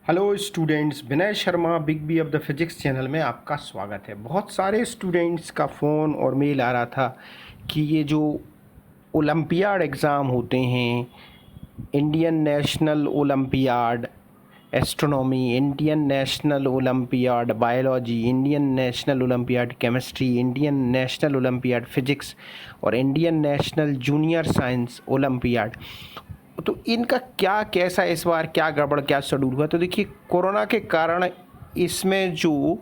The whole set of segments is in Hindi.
Hello students, Vinay Sharma big B of the physics channel में आपका स्वागत है। बहुत सारे स्टूडेंट्स का फ़ोन और मेल आ रहा था कि ये जो ओलंपियाड एग्ज़ाम होते हैं, Indian national olympiad astronomy, Indian national olympiad biology, Indian national olympiad chemistry, Indian national olympiad physics और Indian national junior science olympiad, तो इनका क्या कैसा इस बार क्या गड़बड़ क्या शेड्यूल हुआ। तो देखिए, कोरोना के कारण इसमें जो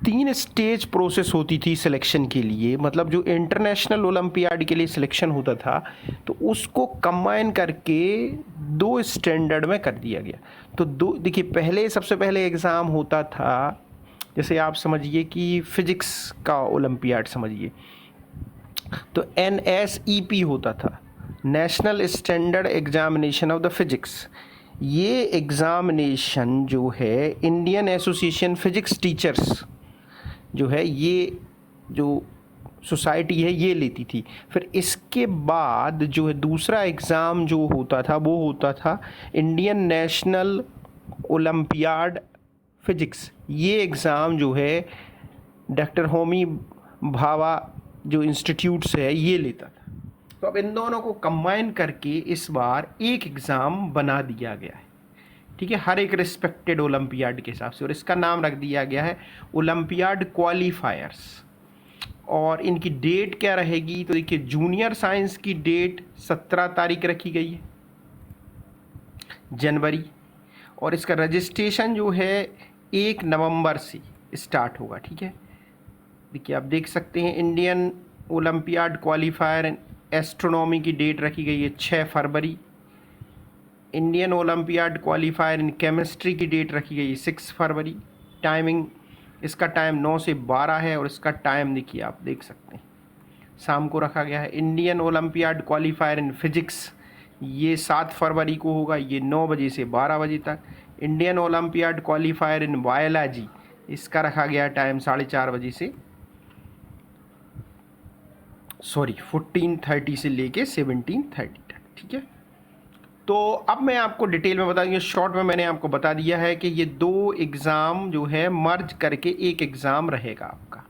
3 स्टेज प्रोसेस होती थी सिलेक्शन के लिए, मतलब जो इंटरनेशनल ओलंपियाड के लिए सिलेक्शन होता था तो उसको कंबाइन करके 2 स्टैंडर्ड में कर दिया गया। तो देखिए, सबसे पहले एग्ज़ाम होता था, जैसे आप समझिए कि फ़िज़िक्स का ओलंपियाड समझिए, तो NSEP होता था, national standard examination of the physics. ये एग्ज़ामिनेशन जो है इंडियन एसोसिएशन फिजिक्स टीचर्स जो है, ये जो सोसाइटी है ये लेती थी। फिर इसके बाद जो है दूसरा एग्ज़ाम जो होता था वो होता था इंडियन नेशनल ओलंपियाड फिजिक्स। ये एग्ज़ाम जो है डॉक्टर होमी भाभा जो इंस्टीट्यूट से है ये लेता था। तो अब इन दोनों को कंबाइन करके इस बार एक एग्ज़ाम बना दिया गया है, ठीक है, हर एक रिस्पेक्टेड ओलंपियाड के हिसाब से, और इसका नाम रख दिया गया है ओलंपियाड क्वालिफायर्स। और इनकी डेट क्या रहेगी, तो देखिए, जूनियर साइंस की डेट 17 तारीख रखी गई है जनवरी, और इसका रजिस्ट्रेशन जो है 1 नवंबर से स्टार्ट होगा, ठीक है। देखिए, आप देख सकते हैं इंडियन ओलंपियाड क्वालिफायर एस्ट्रोनॉमी की डेट रखी गई है 6 फरवरी। Indian olympiad qualifier in chemistry की डेट रखी गई है 6 फरवरी। टाइमिंग, इसका टाइम 9 से 12 है, और इसका टाइम देखिए आप देख सकते हैं शाम को रखा गया है। Indian olympiad qualifier in physics ये 7 फरवरी को होगा, ये 9 बजे से 12 बजे तक। Indian olympiad qualifier in biology, इसका रखा गया टाइम 4:30 बजे से 14:30 से लेके 17:30 तक, ठीक है। तो अब मैं आपको डिटेल में बता दूँगा, शॉर्ट में मैंने आपको बता दिया है कि ये 2 एग्ज़ाम जो है मर्ज करके एक एग्ज़ाम रहेगा आपका।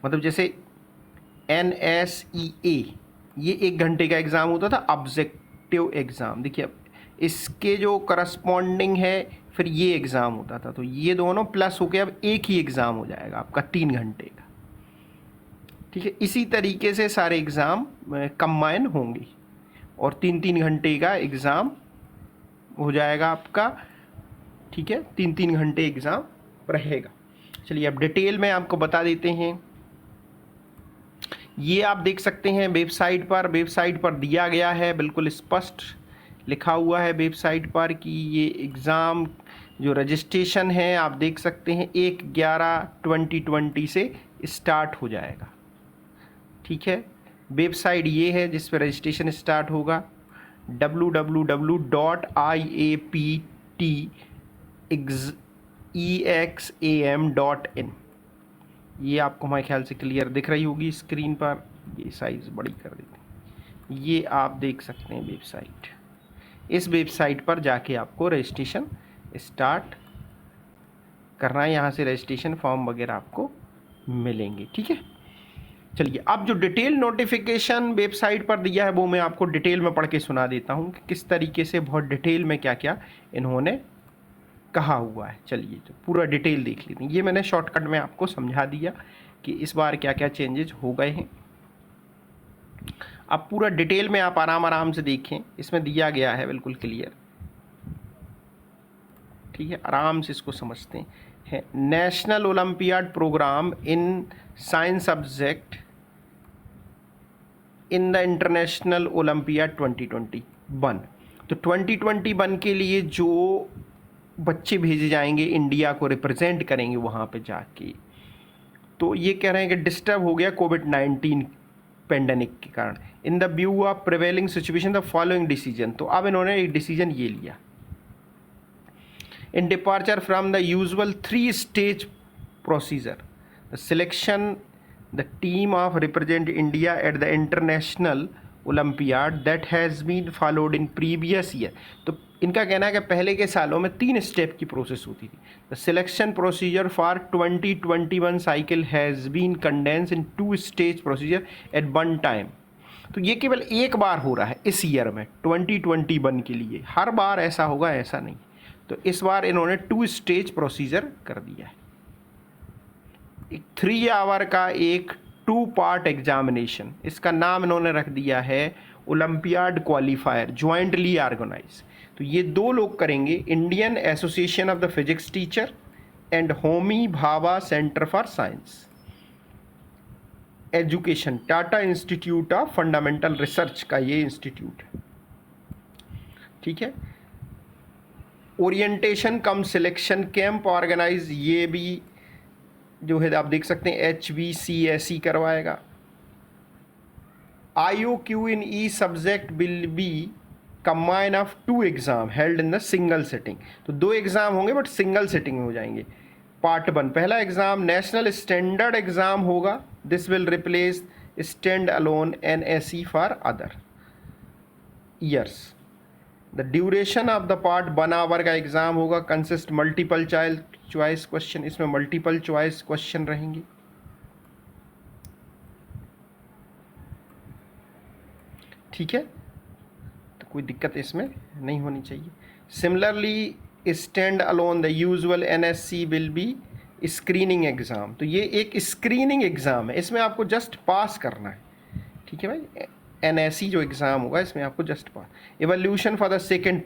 मतलब जैसे NSEA ये 1 घंटे का एग्ज़ाम होता था, ऑब्जेक्टिव एग्ज़ाम। देखिए, अब इसके जो करस्पॉन्डिंग है फिर ये एग्ज़ाम होता था, तो ये दोनों प्लस होके अब एक ही एग्ज़ाम हो जाएगा आपका 3 घंटे का, ठीक है। इसी तरीके से सारे एग्ज़ाम कंबाइन होंगे और 3-3 घंटे का एग्ज़ाम हो जाएगा आपका, ठीक है। 3-3 घंटे एग्ज़ाम रहेगा। चलिए, अब डिटेल में आपको बता देते हैं। ये आप देख सकते हैं वेबसाइट पर दिया गया है, बिल्कुल स्पष्ट लिखा हुआ है वेबसाइट पर कि ये एग्ज़ाम जो रजिस्ट्रेशन है आप देख सकते हैं 1/11/2020 से स्टार्ट हो जाएगा, ठीक है। वेबसाइट ये है जिस पर रजिस्ट्रेशन स्टार्ट होगा, www.iaptexam.in। ये आपको हमारे ख्याल से क्लियर दिख रही होगी स्क्रीन पर, ये साइज़ बड़ी कर देते हैं। ये आप देख सकते हैं वेबसाइट, इस वेबसाइट पर जाके आपको रजिस्ट्रेशन स्टार्ट करना है। यहाँ से रजिस्ट्रेशन फॉर्म वगैरह आपको मिलेंगे, ठीक है। चलिए, अब जो डिटेल नोटिफिकेशन वेबसाइट पर दिया है वो मैं आपको डिटेल में पढ़ के सुना देता हूँ कि किस तरीके से बहुत डिटेल में क्या क्या इन्होंने कहा हुआ है। चलिए, तो पूरा डिटेल देख लेते हैं। ये मैंने शॉर्टकट में आपको समझा दिया कि इस बार क्या क्या चेंजेज हो गए हैं। अब पूरा डिटेल में आप आराम से देखें, इसमें दिया गया है बिल्कुल क्लियर, ठीक है। आराम से इसको समझते हैं। National olympiad program in science subject in the international olympiad 2021। तो 2021 के लिए जो बच्चे भेजे जाएंगे इंडिया को रिप्रेजेंट करेंगे वहाँ पे जाके, तो ये कह रहे हैं कि डिस्टर्ब हो गया कोविड-19 पेंडेमिक के कारण। In the view of prevailing situation the following decision, तो अब इन्होंने एक डिसीजन ये लिया, in departure from the usual 3 stage procedure, the selection the team of represent India at the international olympiad that has been followed in previous year. तो इनका कहना है कि पहले के सालों में 3 स्टेप की प्रोसेस होती थी। The selection procedure for 2021 cycle has been condense in 2 stage procedure at one time. तो ये केवल एक बार हो रहा है इस ईयर में 2021 के लिए, हर बार ऐसा होगा ऐसा नहीं। तो इस बार इन्होंने 2 स्टेज प्रोसीजर कर दिया है। एक 3 आवर का एक 2 पार्ट एग्जामिनेशन, इसका नाम इन्होंने रख दिया है ओलंपियाड क्वालिफायर ज्वाइंटली ऑर्गेनाइज। तो ये 2 लोग करेंगे, Indian association of the physics teacher and Homi Bhabha centre for science education, Tata institute of fundamental research का ये इंस्टीट्यूट है, ठीक है। ओरिएंटेशन कम सिलेक्शन कैंप ऑर्गेनाइज, ये भी जो है आप देख सकते हैं HVCSE करवाएगा। IOQ in each subject will be combine of 2 exam held in the single sitting. तो 2 एग्जाम होंगे बट सिंगल सिटिंग में हो जाएंगे। पार्ट 1 पहला एग्जाम नेशनल स्टैंडर्ड एग्जाम होगा, this will replace standalone NSE for other years. The duration of the part 1 hour का एग्जाम होगा, कंसिस्ट मल्टीपल चॉइस क्वेश्चन, इसमें मल्टीपल चॉइस क्वेश्चन रहेंगे, ठीक है। तो कोई दिक्कत इसमें नहीं होनी चाहिए। Similarly stand alone the usual NSE will be screening exam. तो ये एक स्क्रीनिंग एग्ज़ाम है, इसमें आपको जस्ट पास करना है, ठीक है भाई। NSE जो एग्ज़ाम होगा इसमें आपको just pass. Evolution for the second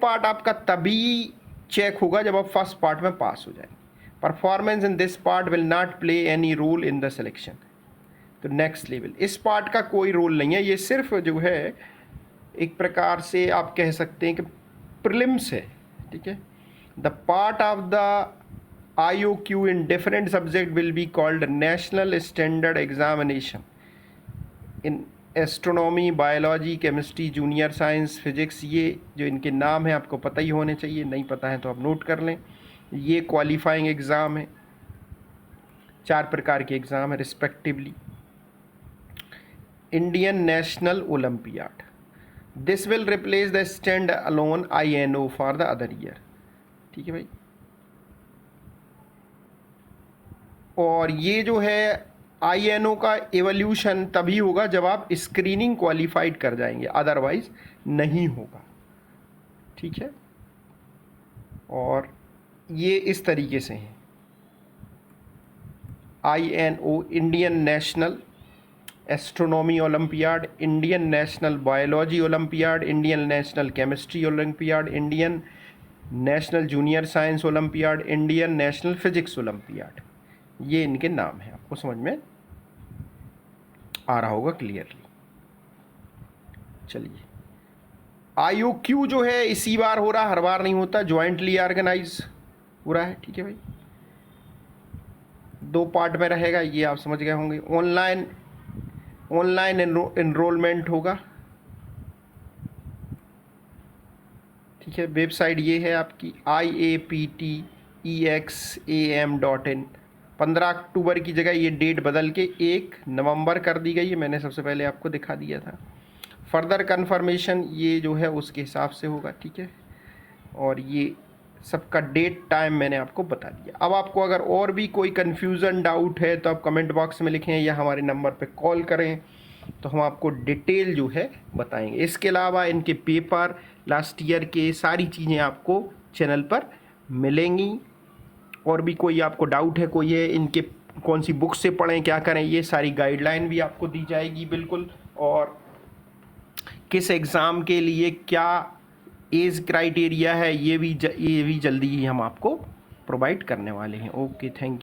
part आपका तभी चेक होगा जब आप फर्स्ट पार्ट में पास हो जाएंगे। Performance in this part will not play any role in the selection. तो नेक्स्ट लेवल, इस पार्ट का कोई रोल नहीं है, ये सिर्फ जो है एक प्रकार से आप कह सकते हैं कि प्रीलिम्स है, ठीक है। The part of the IOQ in different subject will be called National Standard Examination in astronomy, biology, chemistry, junior science, physics. ये जो इनके नाम हैं आपको पता ही होने चाहिए, नहीं पता है तो आप नोट कर लें। ये क्वालिफाइंग एग्ज़ाम है, 4 प्रकार के एग्ज़ाम है respectively. Indian national olympiad, this will replace the stand alone INO for the other year, ठीक है भाई। और ये जो है INO का एवोल्यूशन तभी होगा जब आप स्क्रीनिंग क्वालिफाइड कर जाएंगे, अदरवाइज नहीं होगा, ठीक है। और ये इस तरीके से हैं, INO Indian national astronomy olympiad, Indian national biology olympiad, Indian national chemistry olympiad, Indian national junior science olympiad, Indian national physics olympiad. ये इनके नाम हैं, आपको समझ में आ रहा होगा क्लियरली। चलिए, IOQ जो है इसी बार हो रहा, हर बार नहीं होता, ज्वाइंटली ऑर्गेनाइज हो रहा है, ठीक है भाई। 2 पार्ट में रहेगा, ये आप समझ गए होंगे। ऑनलाइन एनरोलमेंट होगा, ठीक है। वेबसाइट ये है आपकी IAPTEXAM.in। 15 अक्टूबर की जगह ये डेट बदल के 1 नवंबर कर दी गई है, मैंने सबसे पहले आपको दिखा दिया था। फर्दर कन्फर्मेशन ये जो है उसके हिसाब से होगा, ठीक है। और ये सबका डेट टाइम मैंने आपको बता दिया। अब आपको अगर और भी कोई कन्फ्यूज़न डाउट है तो आप कमेंट बॉक्स में लिखें या हमारे नंबर पे कॉल करें, तो हम आपको डिटेल जो है बताएंगे। इसके अलावा इनके पेपर लास्ट ईयर के सारी चीज़ें आपको चैनल पर मिलेंगी। और भी कोई आपको डाउट है कोई है, इनके कौन सी बुक से पढ़ें, क्या करें, ये सारी गाइडलाइन भी आपको दी जाएगी बिल्कुल। और किस एग्ज़ाम के लिए क्या एज क्राइटेरिया है, ये भी जल्दी ही हम आपको प्रोवाइड करने वाले हैं। Okay, thank you.